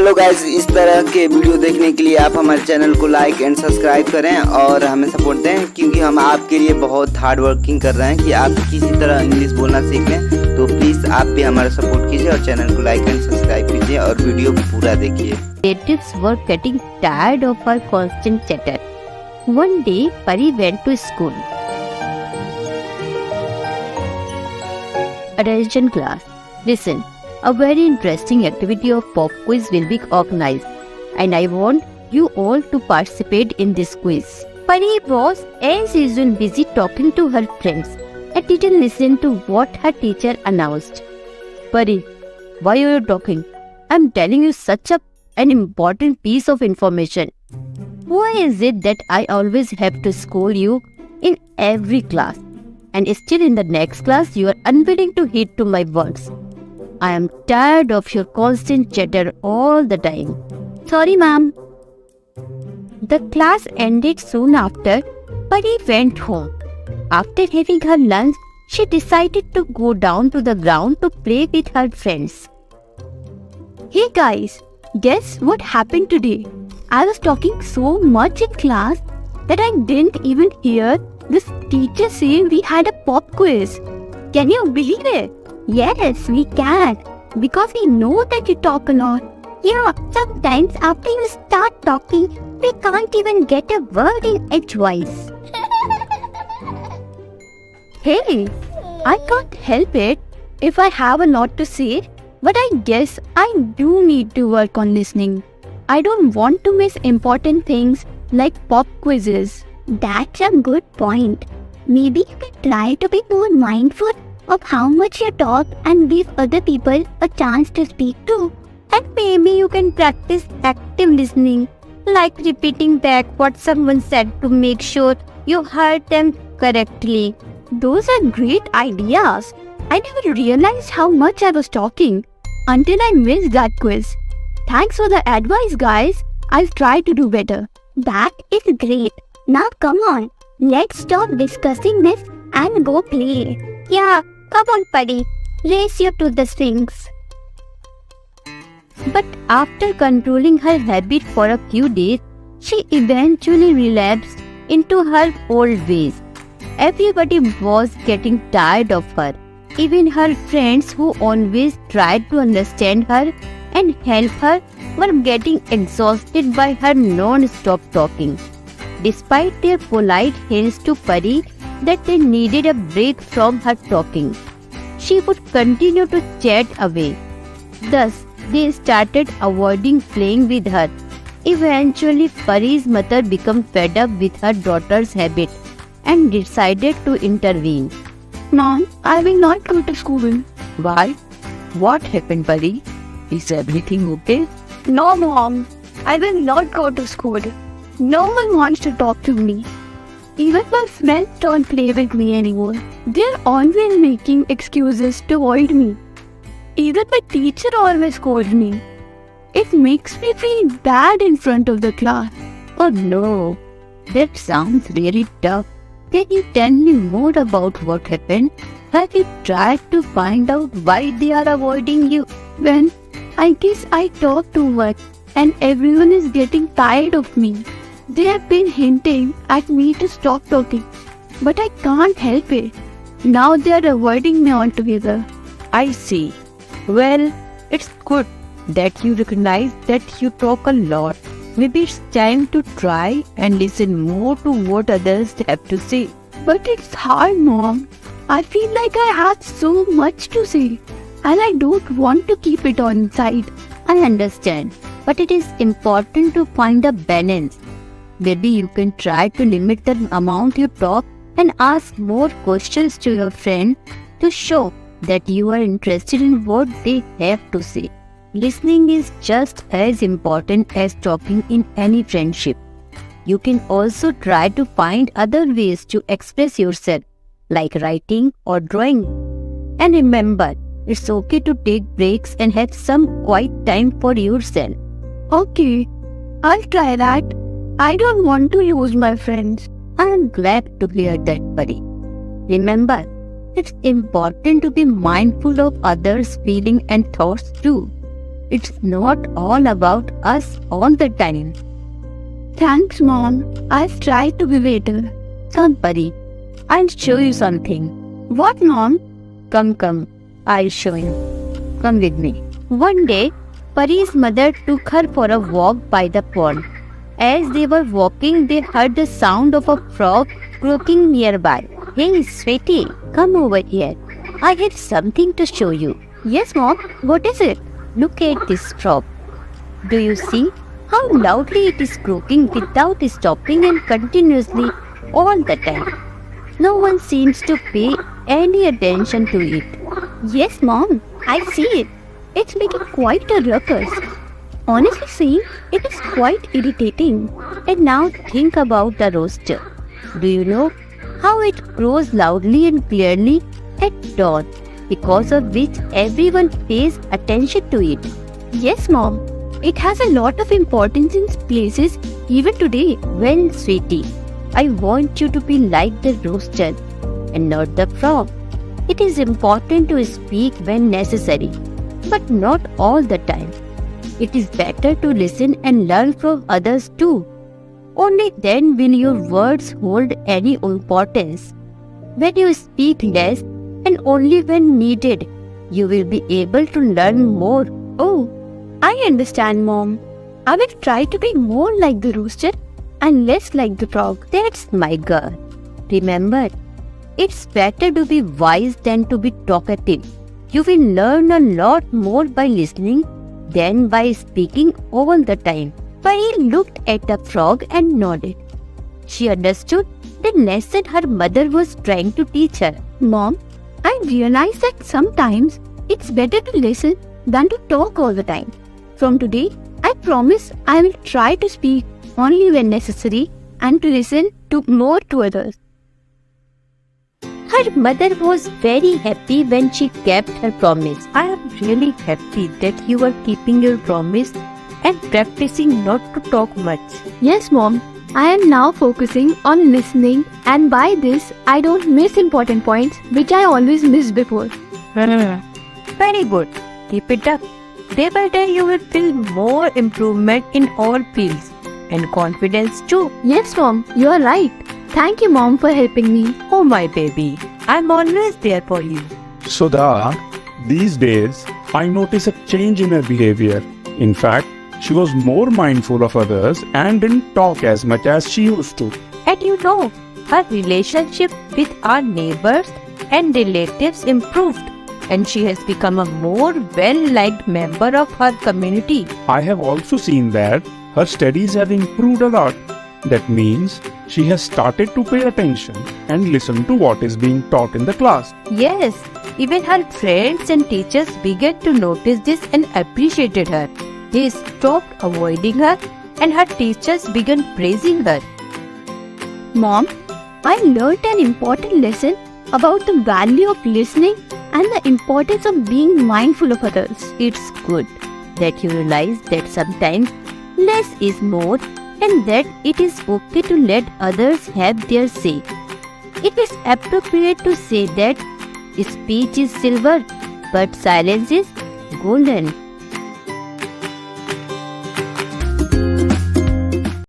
Hello guys, इस तरह के वीडियो देखने के लिए आप हमारे चैनल को लाइक एंड सब्सक्राइब करें और हमें सपोर्ट दें, क्योंकि हम आपके लिए बहुत हार्ड वर्किंग कर रहे हैं कि आप किसी तरह इंग्लिश बोलना सीख लें। तो प्लीज़ आप भी हमारा सपोर्ट कीजिए और चैनल को लाइक एंड सब्सक्राइब कीजिए और वीडियो पूरा देखिए। Relatives were getting tired of her constant chatter. One day, Pari went to school. Attention class. Listen, a very interesting activity of pop quiz will be organized, and I want you all to participate in this quiz. Pari was, as usual, busy talking to her friends and didn't listen to what her teacher announced. Pari, why are you talking? I'm telling you an important piece of information. Why is it that I always have to scold you in every class, and still in the next class you are unwilling to heed to my words? I am tired of your constant chatter all the time. Sorry, ma'am. The class ended soon after. Pari went home. After having her lunch, she decided to go down to the ground to play with her friends. Hey guys, guess what happened today? I was talking so much in class that I didn't even hear this teacher say we had a pop quiz. Can you believe it? Yes, we can. Because we know that you talk a lot. Yeah, sometimes after you start talking, we can't even get a word in edgewise. Hey, I can't help it if I have a lot to say, but I guess I do need to work on listening. I don't want to miss important things like pop quizzes. That's a good point. Maybe you can try to be more mindful of how much you talk and give other people a chance to speak too. And maybe you can practice active listening, like repeating back what someone said to make sure you heard them correctly. Those are great ideas. I never realized how much I was talking until I missed that quiz. Thanks for the advice, guys. I'll try to do better. That is great. Now come on, let's stop discussing this and go play. Yeah, come on, Pari. Race you to the Sphinx. But after controlling her habit for a few days, she eventually relapsed into her old ways. Everybody was getting tired of her. Even her friends who always tried to understand her and help her were getting exhausted by her non-stop talking. Despite their polite hints to Pari that they needed a break from her talking, she would continue to chat away. Thus, they started avoiding playing with her. Eventually, Pari's mother became fed up with her daughter's habit and decided to intervene. Mom, I will not go to school. Why? What happened, Pari? Is everything okay? No, Mom. I will not go to school. No one wants to talk to me. Even my friends don't play with me anymore. They're always making excuses to avoid me. Even my teacher always scolds me. It makes me feel bad in front of the class. Oh no, that sounds really tough. Can you tell me more about what happened? Have you tried to find out why they are avoiding you? Well, I guess I talk too much and everyone is getting tired of me. They have been hinting at me to stop talking, but I can't help it. Now they are avoiding me altogether. I see. Well, it's good that you recognize that you talk a lot. Maybe it's time to try and listen more to what others have to say. But it's hard, Mom. I feel like I have so much to say, and I don't want to keep it on inside. I understand, but it is important to find a balance. Maybe you can try to limit the amount you talk and ask more questions to your friend to show that you are interested in what they have to say. Listening is just as important as talking in any friendship. You can also try to find other ways to express yourself, like writing or drawing. And remember, it's okay to take breaks and have some quiet time for yourself. Okay, I'll try that. I don't want to lose my friends. I'm glad to hear that, Pari. Remember, it's important to be mindful of others' feelings and thoughts too. It's not all about us all the time. Thanks, Mom. I've tried to be better. Come, Pari. I'll show you something. What, Mom? Come. I'll show you. Come with me. One day, Pari's mother took her for a walk by the pond. As they were walking, they heard the sound of a frog croaking nearby. Hey, sweetie, come over here. I have something to show you. Yes, Mom. What is it? Look at this frog. Do you see how loudly it is croaking without stopping and continuously all the time? No one seems to pay any attention to it. Yes, Mom. I see it. It's making quite a ruckus. Honestly saying, it is quite irritating. And now think about the rooster. Do you know how it crows loudly and clearly at dawn, because of which everyone pays attention to it? Yes, Mom. It has a lot of importance in places even today. Well, sweetie, I want you to be like the rooster and not the frog. It is important to speak when necessary, but not all the time. It is better to listen and learn from others too. Only then will your words hold any importance. When you speak less and only when needed, you will be able to learn more. Oh, I understand, Mom. I will try to be more like the rooster and less like the frog. That's my girl. Remember, it's better to be wise than to be talkative. You will learn a lot more by listening than by speaking all the time. Pari looked at the frog and nodded. She understood the lesson her mother was trying to teach her. Mom, I realize that sometimes it's better to listen than to talk all the time. From today, I promise I will try to speak only when necessary and to listen more to others. Her mother was very happy when she kept her promise. I am really happy that you are keeping your promise and practicing not to talk much. Yes, Mom. I am now focusing on listening, and by this, I don't miss important points which I always missed before. Very good. Keep it up. Day by day, you will feel more improvement in all fields and confidence too. Yes, Mom. You are right. Thank you, Mom, for helping me. Oh, my baby. I'm always there for you. Sudha, these days, I notice a change in her behavior. In fact, she was more mindful of others and didn't talk as much as she used to. And you know, her relationship with our neighbors and relatives improved, and she has become a more well-liked member of her community. I have also seen that her studies have improved a lot. That means she has started to pay attention and listen to what is being taught in the class. Yes, even her friends and teachers began to notice this and appreciated her. They stopped avoiding her and her teachers began praising her. Mom, I learned an important lesson about the value of listening and the importance of being mindful of others. It's good that you realize that sometimes less is more and that it is okay to let others have their say. It is appropriate to say that speech is silver, but silence is golden.